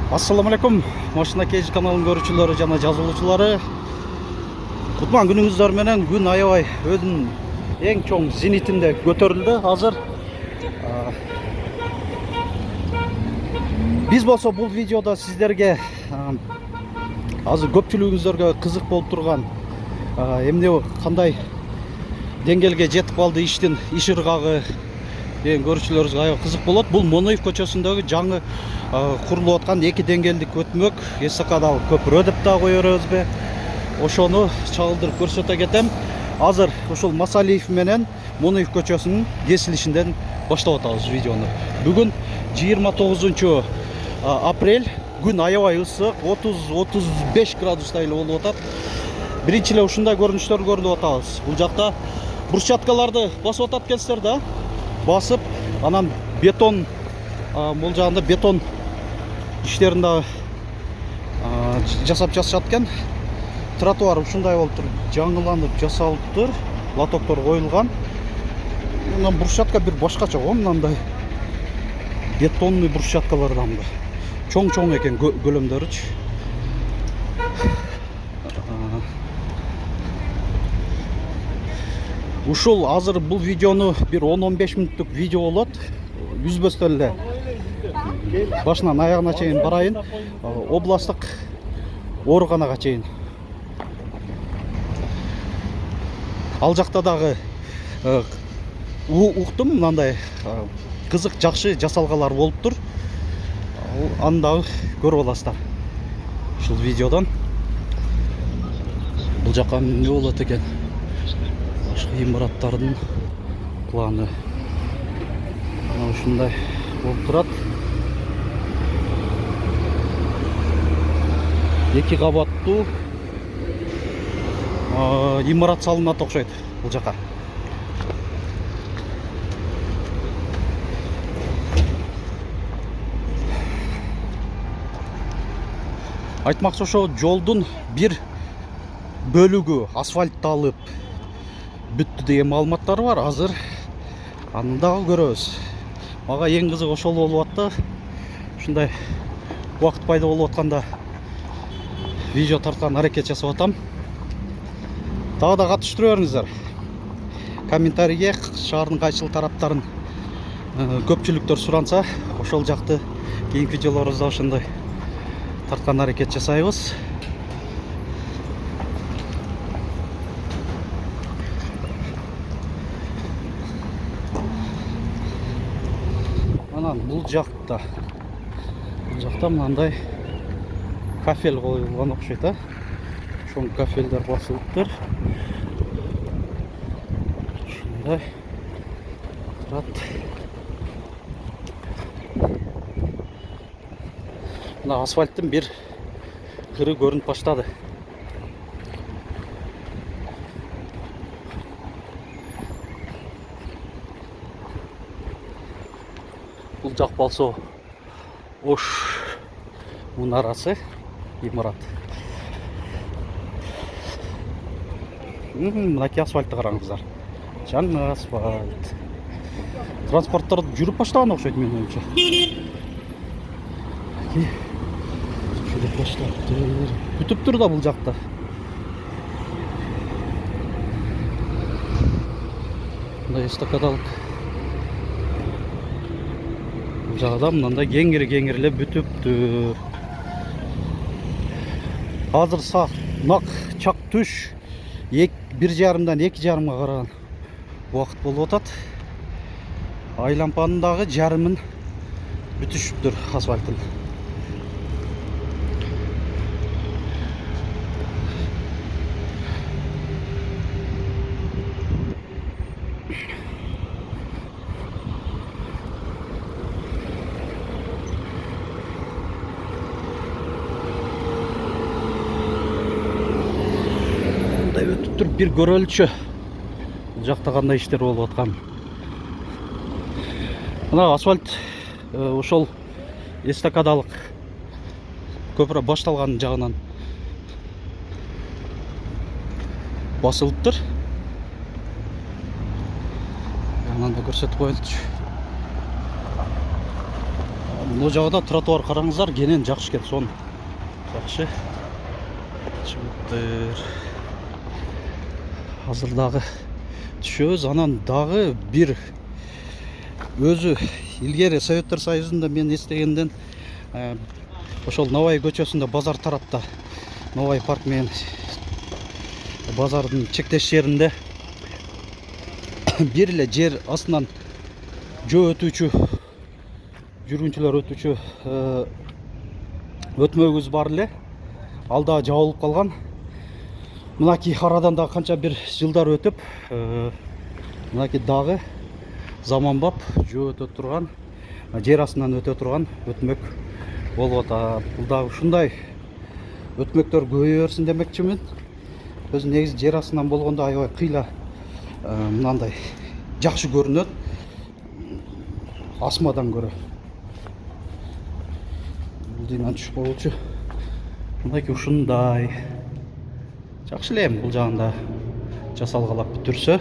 Assalamu alaikum. Машина кеш каналын көрүүчүлөрү жана жазылуучулары. Кутман күнүңүздөр менен күн аябай өзүнүн эң чоң зенитинде көтөрүлдү. Азыр биз болсо бул видеодо сиздерге азыр көпчүлүгүңүздөргө кызык болуп турган эмне кандай деңгээлге жетип калды иш ыргагы деген көрүүчүлөрүбүзгө аябай кызык болот. Бул Моноев көчөсүндөгү жаңы курулуп аткан 2 деңгээлдик өтмөк эстакадалык көпүрө деп да кое беребизби? Ошону чагылдырып көрсөтө кетем. Азыр ушул Масалиев менен Моноев көчөсүнүн кесилишинден баштап атабыз видеону. Бүгүн 29 апрель, күн аябай ысык, 30-35 градустай эле болуп атат. Биринчи эле ушундай көрүнүштөр көрүп атабыз. Бул жакта брусчаткаларды басып атат экенсиздер да. Басып, анан бетон, бул жагында бетон иштерин да жасап экен. Тротуар ушундай болуп тур, жаңыланып жасалыптыр, лотоктор коюлган. Мындан брусчатка бир башкача го, мындай бетонный брусчаткалардан да. Чоң экен көлөмдөрүчү. Ушул азыр бул видеону бир 10-15 мүнөттүк видео болот. Үзбөстөн эле башынан аягына чейин барайын. Областтык ооруканага чейин. Ал жакта дагы уктум, мындай кызык, жакшы жасалгалар болуптур. Аны дагы көрүп аласыздар ушул видеодон. Бул жакка эмне болот экен? Башка имараттардын планы. Мына ушундай болуп турат. 2 кабаттуу имарат салынат окшойт бул жака. Айтмакчы, ошо жолдун бир бөлүгү асфальтталып бүттү деген маалыматтар бар. Азыр аны дагы көрөбүз. Мага эң кызыгы ошол болуп атты. Ушундай убакыт пайда болуп атканда видео тарткан аракет жасап атам. Дагы да катыштыра бериңиздер. Комментарийге шаардын кайсыл тараптарын көпчүлүктөр суранса, ошол жакты кийинки видеолорубузда ошондой тарткан аракет жасайбыз. Анан бул жакта мындай кафель коюлган окшойт, ошол кафелдер басылыптыр. Ушундай турат. Мына асфальттын бир кыры көрүнүп баштады. Бул жак болсо Ош мунарасы, имарат. Мынакей асфальтты караңыздар. Жаңы асфальт. Транспорттор жүрүп баштаган окшойт менин оюмча. Жүрүп баштаптыр. Күтүптүр да бул жакта. Мындай эстакадалык. Бул жагда мындай кеңири бүтүптүр. Азыр саат нак чак түш 1:30-дан 2:30-га караган убакыт болуп атат. Айлампанын дагы жарымын бүтүшүптүр асфальтын. Өтүптүр, бир көрөлүчү. Бул жакта кандай иштер болуп аткан. Мына асфальт ошол эстакадалык көпүрө башталган жагынан басылыптыр. Анан да көрсөтүп коелучу. Мына жағда тротуар қараңыздар, кенен жақсы екен, сон жақсы. Чыбыктыр. Азыр дагы түшөбүз, анан дагы бир өзү илгери Советтер Союзунда мен эстегенден ошол Новай көчөсүндө базар тарапта, Новай парк менен базардын чектеш жеринде бир эле жер астынан жөө өтүүчү жүргүнчүлөр өтүүчү өтмөгүбүз бар эле. Ал да жабылып калган. Мынакей арадан да канча бир жылдар өтүп, мынакей дагы заманбап жөө өтө турган, жер астынан өтө турган өтмөк болуп атат. Бул дагы ушундай өтмөктөр көбөйө берсин демекчимин. Өзү негизи жер астынан болгондо аябай кыйла мынандай жакшы көрүнөт асмадан көрө. Бул дыйнан түшүп болчу. Мынакей ушундай жакшы эле, бул жагында жасалгалап бүтүрсө.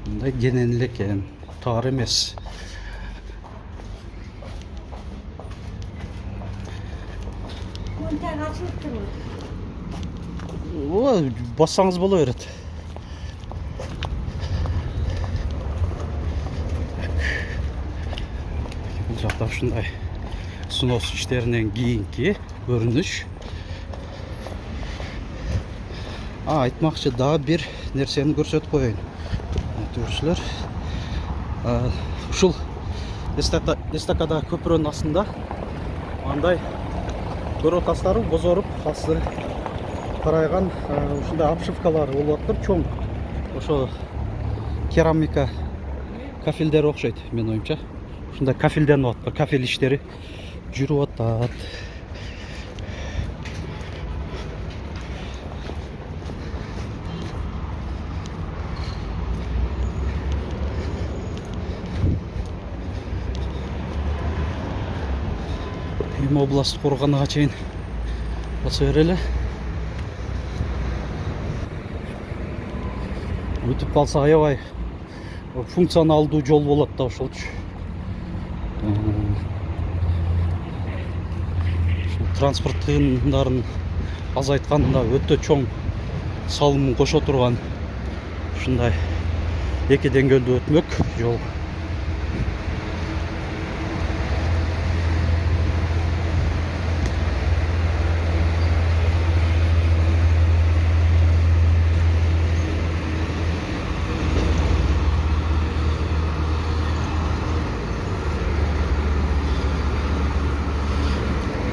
Мындай кенен эле экен, таар эмес. Бассаңыз боло берет. Бул жакта ушундай снос иштеринен кийинки көрүнүш. Айтмакчы дагы бир нерсени көрсөтүп коеюн. Көрүүчүлөр, ушул эстакада көпүрөнүн астында андай көрө тастары бозоруп, асты карайган ушундай обшивкалар болуп атыптыр, чоң. Ошо керамика кафелдер окшойт, мен оюмча. Ушундай кафелден атат, кафел иштери жүрүп атат. Эми областтык ооруканага чейин баса берели. Өтүп калса аябай функционалдуу жол болот да ошолчу. Транспорт тыгындарын азайтканда өтө чоң салымын кошо турган ушундай эки деңгөлдүү өтмөк жол.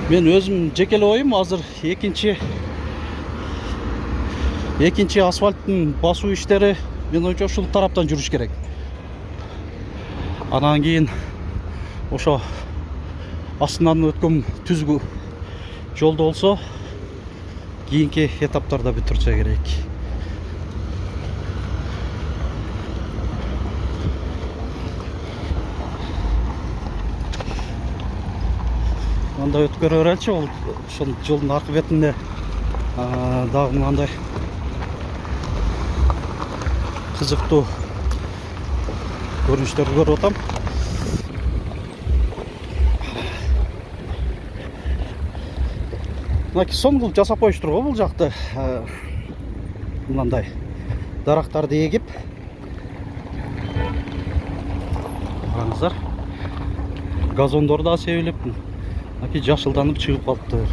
Мен өзім жеке эле оюм, азыр экинчи асфальттын басуу иштери мен оюмча ушул тараптан жүрүш керек. Анан кийин ошо астынан өткөн түзгү жолдо болсо кийинки этаптарда бүтүрсө керек. Анда өткөрө береличи, ошол жолдун аркы бетинде дагы мындай кызыктуу көрүнүштөрдү көрүп атам. Мынакей сон кылып жасап коюштур го бул жакты. Мындай дарактарды эгип. Караңыздар. Газондор да себилип, мынакей жашылданып чыгып калыптыр.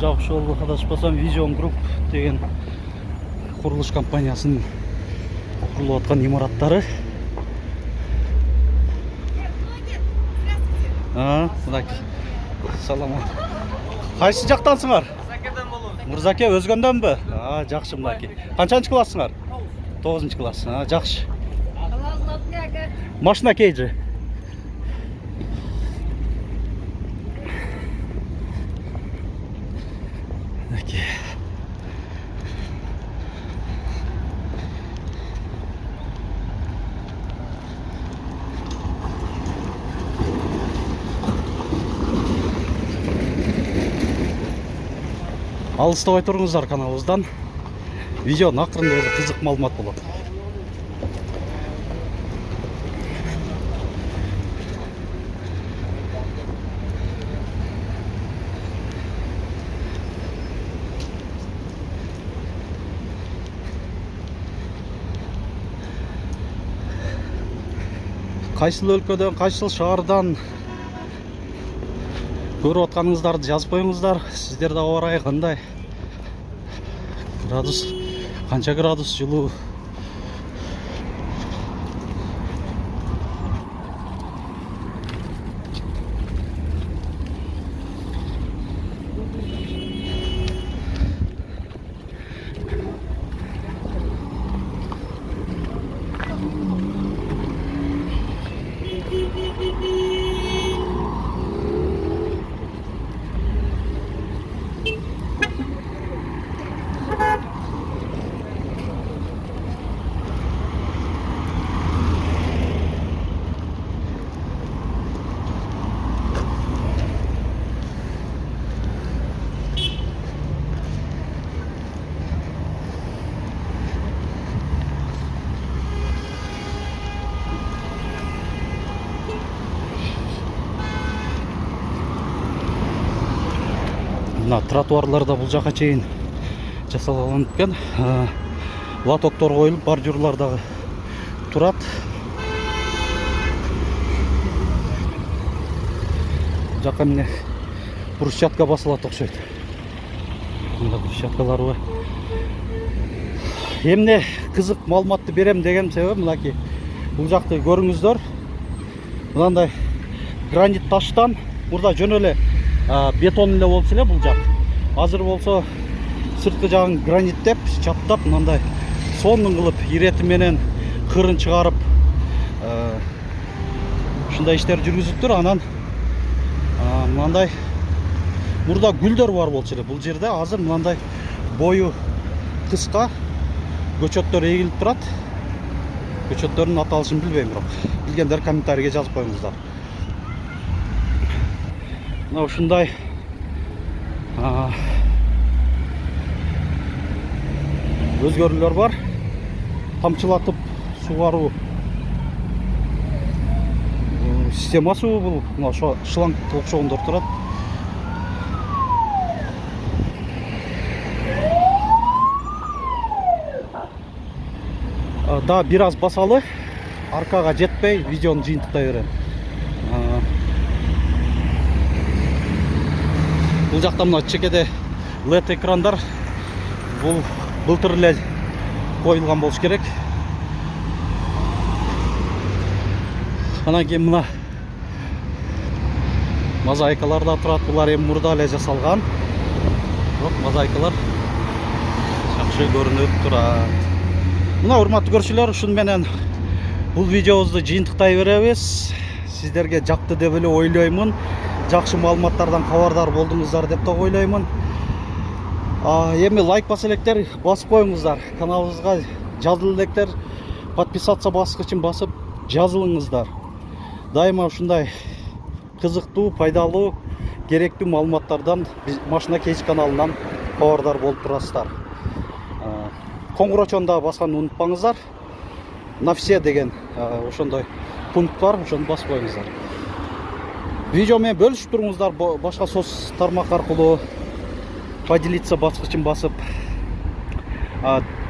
Ошол адашпасам Vision Group деген курулуш компаниясынын курулуп аткан имараттары. Мынакей. Салам. Кайсы жактансыңар? Мырзаке өзгөндөнбү? Жакшы мынакей. Канчанчы классыңар? 9 класс. Жакшы. Машина кейжи. алыстабай тұрыңыздар каналыбыздан. Видеоның ақырында өзі қызық маалымат болады. Қайсыл өлкөдөн, қайсыл шаардан көрүп атканыңыздарды жазып коюңуздар. Сиздерде ауа райы кандай? Градус, канча градус жылуу? Мына тротуарларда бұл жаққа чейин жасалған екен. Лотоктор қойылып, бордюрлар дагы турат. Жаққа міне брусчатка басылат окшойт. Мында брусчаткалар бар. Эмне кызык маалыматты берем деген себеби мынакей. Бул жакты көрүңүздөр. Мындай гранит таштан мурда жөн эле бетон эле болчу эле бул жак. Азыр болсо сырткы жагын граниттеп, чаптап, мындай сонун кылып ирети менен кырын чыгарып ушундай иштер жүргүзүптүр. Анан мындай мурда гүлдөр бар болчу эле бул жерде. Азыр мындай бою кыска көчөттөр эгилип турат. Көчөттөрдүн аталышын билбейм, бирок билгендер комментарийге жазып коюңуздар. Мына ушундай өзгөрүүлөр бар. Тамчылатып сугаруу системасы бул. Мына шланг окшогондор турат. Да, бир аз басалы, аркага жетпей видеону жыйынтыктай берем. Бұл жақта мына чекеде LED экрандар. Бұл былтыр эле коюлган болуш керек. Анан кийин мына мозаикалар да турат. Булар эми мурда эле жасалган. Бирок мозаикалар жакшы көрүнүп турат. Мына урматтуу көрүүчүлөр, ушун менен бул видеобузду жыйынтыктай беребиз. Сиздерге жакты деп эле ойлоймун. Жакшы маалыматтардан кабардар болдуңуздар деп да ойлоймун. Эми лайк басып электер, басып коюңуздар. Каналыбызга жазылып электер, подписаться баскычын басып жазылыңыздар. Дайыма ушундай кызыктуу, пайдалуу, керектүү маалыматтардан Машина Кейс каналынан кабардар болуп турасыздар. Коңгурочону да басканды унутпаңыздар. На все деген ошондой пункт бар, ошону басып коюңуздар. Видео менен бөлүшүп туруңуздар, башка соц тармак аркылуу поделиться баскычын басып.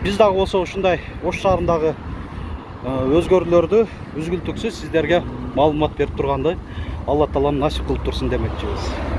Биз дагы болсо ушундай Ош шаарындагы өзгөрүүлөрдү үзгүлтүксүз сиздерге маалымат берип турганды Алла таалам насип кылып турсун демекчибиз.